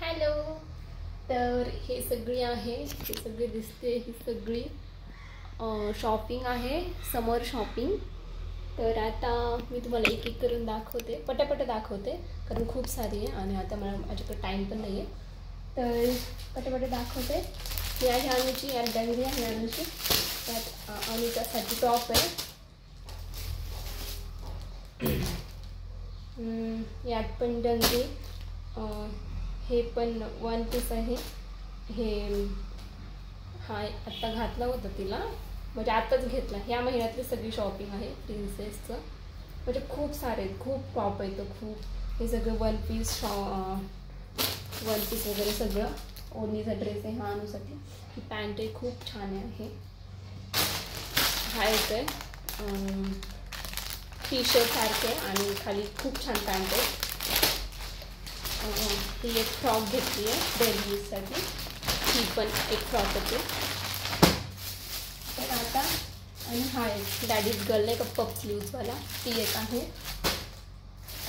Hello. तर हे सगळी आहे, हे सगळे दिसते, ही सगळी शॉपिंग आहे, समर शॉपिंग. तर आता मी तुम्हाला एक एक करून दाखवते, पटापट दाखवते, कारण खूप सारी आहे आणि आता माझ्याकडे टाईम पण नाही आहे. तर पटापट दाखवते. ही आहे अनुची, यात डंगरी आहे अनुची, त्यात अनुच्यासाठी टॉप आहे, यात पण डंगरी. हे पण वन पीस आहे. हे हा आत्ता घातला होता तिला, म्हणजे आत्ताच घेतला. ह्या महिन्यातली सगळी शॉपिंग आहे प्रिन्सेसचं, म्हणजे खूप सारे खूप टॉप आहेत. खूप हे सगळं वन पीस वगैरे सगळं. ओढणीचा ड्रेस आहे हा अनुसाठी. ही पॅन्ट आहे, खूप छान आहे. हा एक आहे टी शर्ट सारखे आणि खाली खूप छान पॅन्ट आहे. ही एक फ्रॉक घेतली आहे डेली यूजसाठी, ही पण एक फ्रॉकच आहे. तर आता आणि हा एक डॅडीज गर्ल आहे का पप स्लीव्सवाला, ती एक आहे.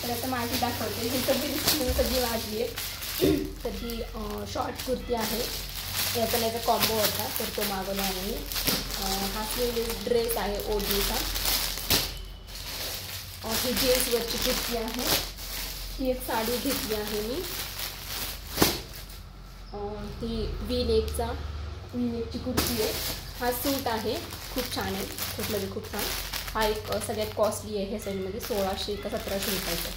तर आता माझी दाखवते. ही सगळी वाजली आहे. तर ही शॉर्ट कुर्ती आहे, याचा कॉम्बो होता तर तो मागवला आहे मी. हा स्लीवलेस ड्रेस आहे ओढणीचा. ही जीन्सवरची कुर्ती आहे. ही एक साडी घेतली आहे मी, ही वी नेकची कुर्ती आहे. हा सूट आहे, खूप छान आहे, खूप म्हणजे खूप छान. हा एक सगळ्यात कॉस्टली आहे ह्या साईडमध्ये, 1600 का 1700 रुपयाचा.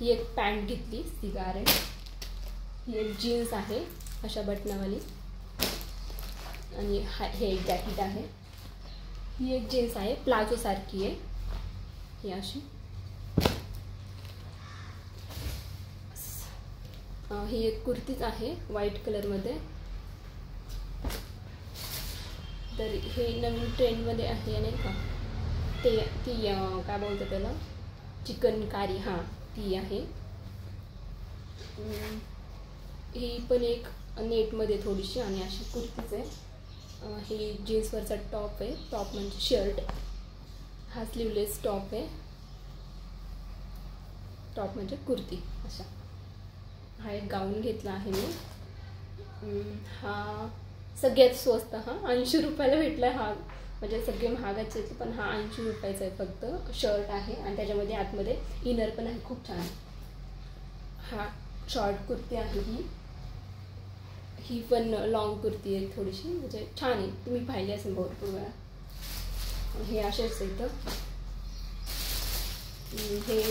ही एक पॅन्ट घेतली सिगार आहे. ही एक जीन्स आहे अशा बटनावाली, आणि हे एक जॅकेट आहे. ही एक जीन्स आहे, प्लाझो सारखी आहे ही अशी. ही एक कुर्तीच आहे व्हाईट कलरमध्ये. तर हे नवीन ट्रेंडमध्ये आहे नाही का, ती काय बोलतात त्याला, चिकनकारी, हां ती आहे. ही पण एक नेटमध्ये थोडीशी आणि अशी कुर्तीच आहे. ही जीन्सवरचा टॉप आहे, टॉप म्हणजे शर्ट. हा स्लीवलेस टॉप आहे, टॉप म्हणजे कुर्ती अशा. हा एक गाऊन घेतला आहे मी. हा सगळ्यात स्वस्त, हा 80 रुपयाला भेटला. हा म्हणजे सगळे महागाचे आहेत, पण हा 80 रुपयाचा आहे फक्त. शर्ट आहे आणि त्याच्यामध्ये आतमध्ये इनर पण आहे, खूप छान. हा शॉर्ट कुर्ती आहे ही पण लॉंग कुर्ती आहे थोडीशी, म्हणजे छान आहे, तुम्ही पाहिली असेल भरपूर वेळा. हे असेच इथं. हे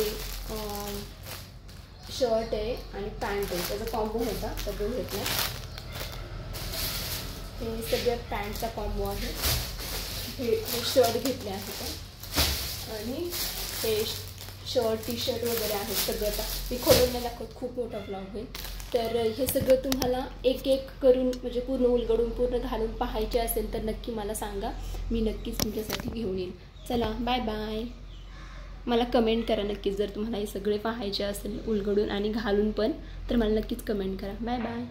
शर्ट आहे आणि पॅन्ट आहे, त्याचा कॉम्बो होता तर तो घेतला. हे सगळ्या पॅन्टचा कॉम्बो आहे. हे शर्ट घेतले आहे पण, आणि हे शर्ट टी शर्ट वगैरे आहेत सगळं. मी खोलून नाही दाखवत, खूप मोठा ब्लॉग होईल. तर हे सगळं तुम्हाला एक एक करून म्हणजे पूर्ण उलगडून पूर्ण घालून पाहायचे असेल तर नक्की मला सांगा, मी नक्कीच तुमच्यासाठी घेऊन येईन. चला बाय बाय. मला कमेंट करा नक्कीच, जर तुम्हाला हे सगळे पाहायचे असेल उलगडून आणि घालून पण, तर मला नक्कीच कमेंट करा. Bye bye.